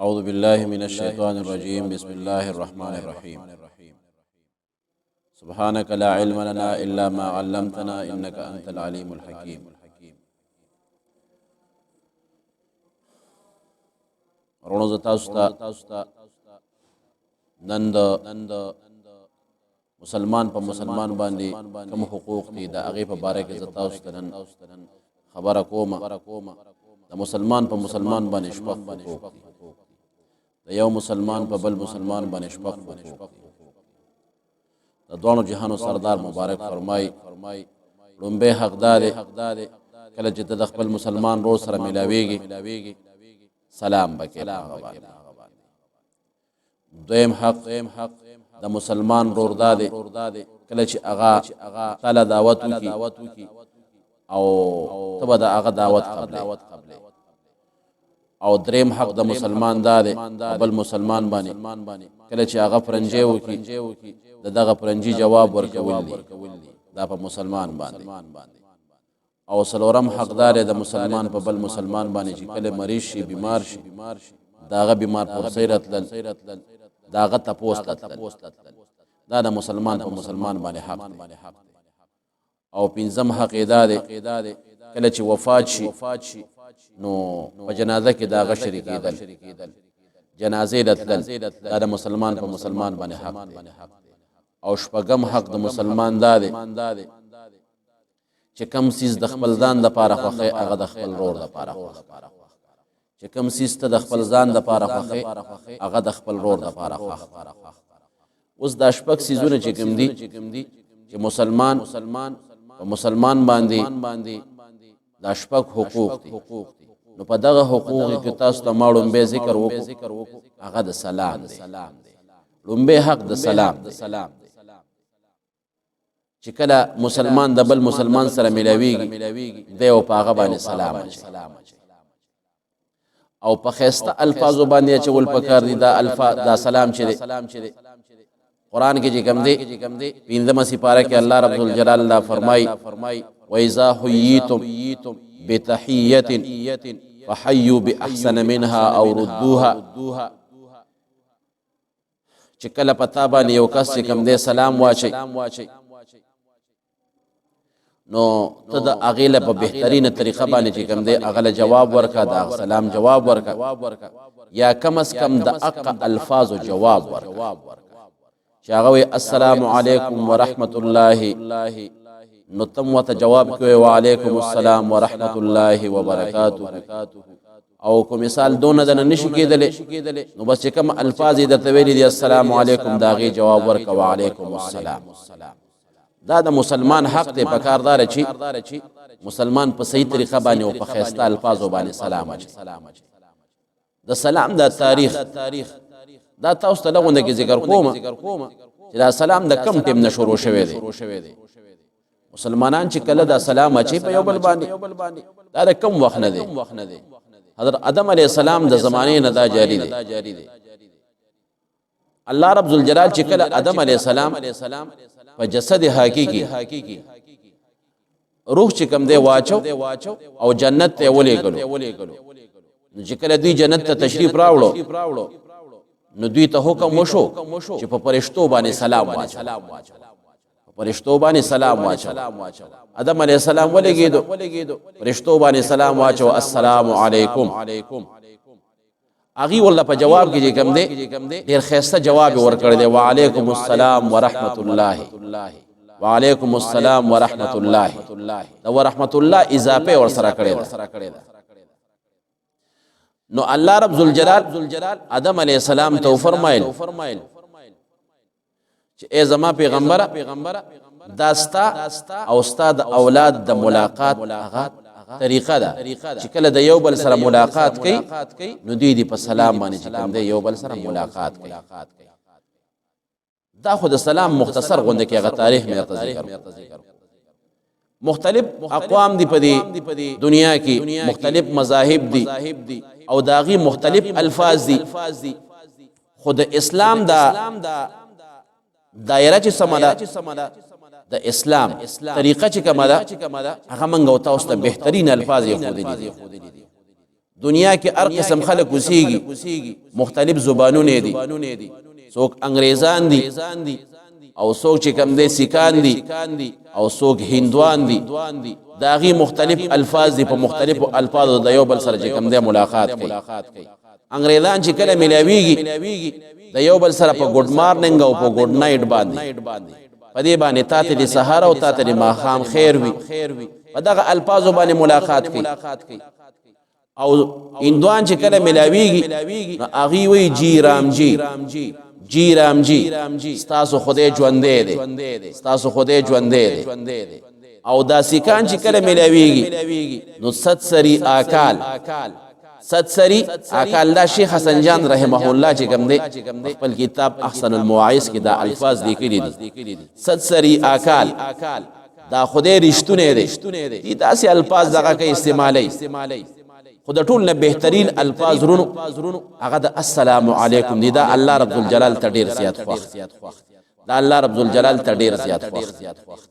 أعوذ بالله من الشيطان الرجيم بسم الله الرحمن الرحيم سبحانك لا علم لنا إلا ما علمتنا إنك أنت العليم الحكيم رونو تاستا نند مسلمان په مسلمان باندې کوم حقوق دي دا هغه په باره کې تاسو نن خبره کوم د مسلمان په مسلمان باندې شپږ حقوق دي د یو مسلمان په بل مسلمان باندې شپږ حقوق دي د دوه جهانو سردار مبارک فرمای لومبه حقدار کله چې د خپل مسلمان ورور سره ملاويږي سلام بکې دویم حق د مسلمان ورور داده کله چې اغا تعالی دعوت وکي او تبه د اغا دعوت قبل او دریم حق د مسلمان داده بل مسلمان باندې کله چې اغا پرنجي وکي دغه پرنجي جواب ورکول دي دا په مسلمان باندې او سلورم حقدار د مسلمان په بل مسلمان باندې چې کله مریض شي بیمار شي داغه بیمار پر سیرت لل داغه تپوس دا د مسلمان په مسلمان باندې حق او پنځم حق ادا کله چې وفات شي نو په جنازه کې داغه شریکېدل جنازې لتل دا د مسلمان په مسلمان باندې حق او شپږم حق د مسلمان دا چې کم سیز د خپل ځان د پاره خوخه هغه د خپل رور د پاره خوخه چې کم سیز ته د خپل ځان د پاره خوخه هغه د خپل رور د پاره خوخه اوس د شپږ سیزونه چې کوم دي چې مسلمان باندې د شپږ حقوق دي نو په دغه حقوق کې تاسو ته معلوم به ذکر وکړو هغه د سلام دی لومبه حق د سلام چې کله مسلمان د بل مسلمان سره ملاويږي دی او په هغه باندې سلام او په خسته الفاظو باندې چې ول پکار دي دا الفاظ دا سلام چې قرآن کې چې کوم دي پنځمه سپاره کې الله رب الجلال الله فرمای وَإِذَا حُيِّيتُمْ بِتَحِيَّةٍ فَحَيُّوا بِأَحْسَنَ مِنْهَا أَوْ رُدُّوهَا چې کله پتا باندې یو کس چې کوم دي سلام واچي نو ته د اغیله په بهترینه طریقه باندې چې کوم دی اغله جواب ورکا دا سلام جواب ورکا یا کم از کم د اق الفاظ جواب ورکا چې هغه وي السلام علیکم ورحمت الله نو تم وته جواب کوي وعلیکم السلام ورحمت الله وبرکاته او کو مثال دون د نشي کېدل نو بس کوم الفاظ د تویل دي السلام علیکم داغي جواب ورکا وعلیکم السلام دا د مسلمان حق دی پکاردار چې مسلمان په صحیح طریقه باندې او په خسته الفاظو باندې سلام اچي د سلام د تاریخ دا تاسو ته لغونده کې ذکر کوم چې دا سلام د کم ټیم نشورو شوی دی مسلمانان چې کله دا سلام اچي په یو بل باندې دا د کم وخت نه دی حضرت آدم علیه السلام د زمانه نه دا جاری دی الله رب ذوالجلال چې کله آدم علیه السلام په جسد حقیقي روح چې کوم دی واچو او جنت ته ولېګلو نو چې کله دوی جنت ته تشریف راوړو نو دوی ته حکم وشو چې په فرشتو باندې سلام واچو فرشتو باندې سلام واچو آدم علیه السلام ولېګیدو فرشتو باندې سلام واچو السلام علیکم اغي والله په جواب کې کوم دی ډیر خسته جواب ورکړ دی وعلیکم السلام ورحمت الله وعلیکم السلام ورحمت الله دا ورحمت الله اضافه ور سره کړی نو الله رب ذوالجلال آدم علیه السلام ته فرمایل چې ای زما پیغمبره داستا او استاد اولاد د ملاقات هغه طریقه ده چې کله د یو بل سره ملاقات کوي نو دوی دی په سلام باندې چې کوم دی یو بل سره ملاقات کوي دا خو د سلام مختصر غونډه کې هغه تاریخ مې ذکر مختلف اقوام دی په دنیا کې مختلف مذاهب دي او داغي مختلف الفاظ دي خود اسلام دا دایره چې سماله د اسلام طریقه چې کومه ده هغه منګو تاسو ته بهترین الفاظ یې خو دي دنیا کې هر قسم خلک اوسېږي مختلف زبانونه دي څوک انګریزان دي او څوک چې کوم دي سیکان دي او څوک هندوان دي دا غي مختلف الفاظ دي په مختلفو الفاظو د یو بل سره چې کوم دي ملاقات کوي انګریزان چې کله ملاويږي د یو بل سره په ګډ مارننګ او په ګډ نایټ باندې په دې باندې تاته د سحر او تاته د ماخام خیر وي په دغه الفاظو باندې ملاقات کوي او هندوان چې کله ملاويږي نو اغي وی جی رام جی ستاسو خدای ژوندې دي ستاسو خدای ژوندې دي او دا سیکان چې کله ملاويږي نو ست سری اکال دا شیخ حسن جان رحمه الله چې کوم دی خپل کتاب احسن المواعظ کې دا الفاظ لیکلي دي ست سری اکال دا خدای رښتونه دي دا سي الفاظ دغه کې استعمالي خود ټول نه بهترین الفاظ رونو هغه د السلام علیکم دي دا الله رب الجلال ته ډیر زیات خوښ دا الله رب الجلال ته ډیر زیات خوښ